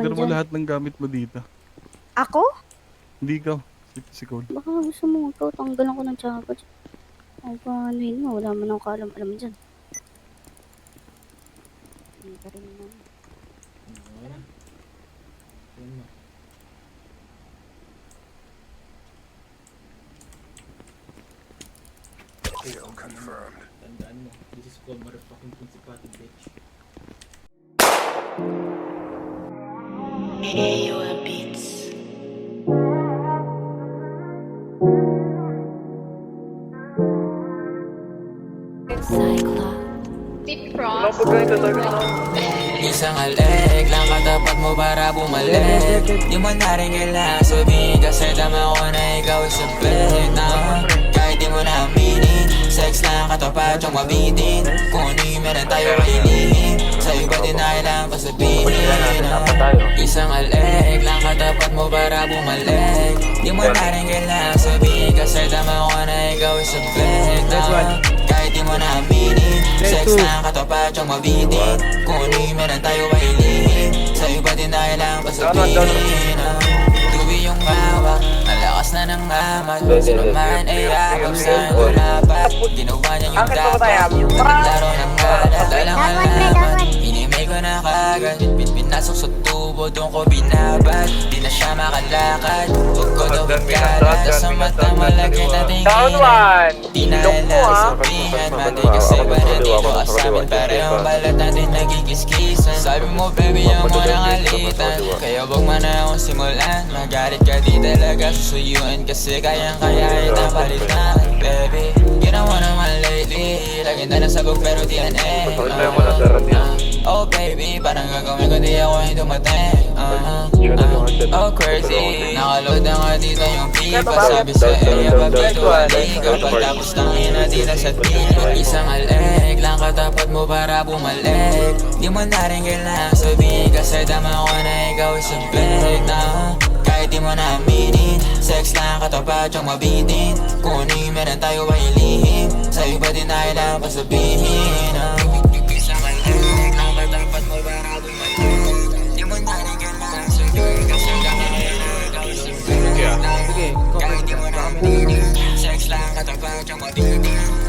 naman Order mo dyan. lahat ng gamit mo dito. Ako? Hindi ka. Si Cole. Baka gusto mo ito, tanggalan ko ng tsaka. Ay, paanoin mo, wala mo nang kaalam-alam dyan. Hindi ka rin naman. Kill confirmed. Tandaan mo, this is called motherfucking Principati, bitch. AOL Beats. Cyclops. Isang aleg lang katapat mo para bumalik. Di mo na rin kailangan sabihin kasi tama ko na ikaw ay sabik na kahit di mo na aminin. Sex lang katapat yung mabitin. Kung ano yung meron tayo kailihin. Sa iba din na kailangan pa sabihin. Isang aleg lang katapat mo para bumalik. Di mo na rin kailangan sabihin kasi tama ko na ikaw ay sabik na kahit di mo na aminin. Sex lang katapat yung mabitin. Kung ano yung meron tayo kailihin. Sa iba din na kailangan pa sabihin. Tuwi yung hawak, ang lakas na ng amat. Sino man ay yakap saan lumapat. Ginawa niya yung dapat, naglaro ng gala. Dalang alamat, inimay ko na kagad. Pinasok sa tubo, doon ko binabad. Di na siya makalakad, huwag ko daw ikalat. Tas sa mata malagyan na tinginan. Di na kailangan sabihan, mati kasi ba na dito ka sa'min. Parehong balat natin nagigiskisan. Sabi mo baby, yung mo nang alitan. Kaya wag man na akong simulan. Magalit ka di talaga susuyuin. Kasi kayang-kaya itang palitan. Baby, ginawa naman lately. Lagi na nasabog pero di yan eh. Oh baby, parang gagawin ko di ako yung dumating. Oh crazy, nakaload na nga dito yung pipa. Sabi sa area, babito aligaw. Pagtapos ng ina dito sa tila. Isang aleg lang katapat mo para bumalik. Di mo na rin kailangan sabihin kasi tama ko na ikaw ay sabik na kahit di mo na aminin. Sex lang katapat yung mabitin. Kung ano yung meron tayo ay ilihim. Sa iba din na kailangan pa sabihin. Isang aleg lang katapat mo para bumalik. Di mo na rin kailangan sabihin kasi tama ko na ikaw ay sabik na kahit di mo na aminin. Sex lang katapat yung mabitin.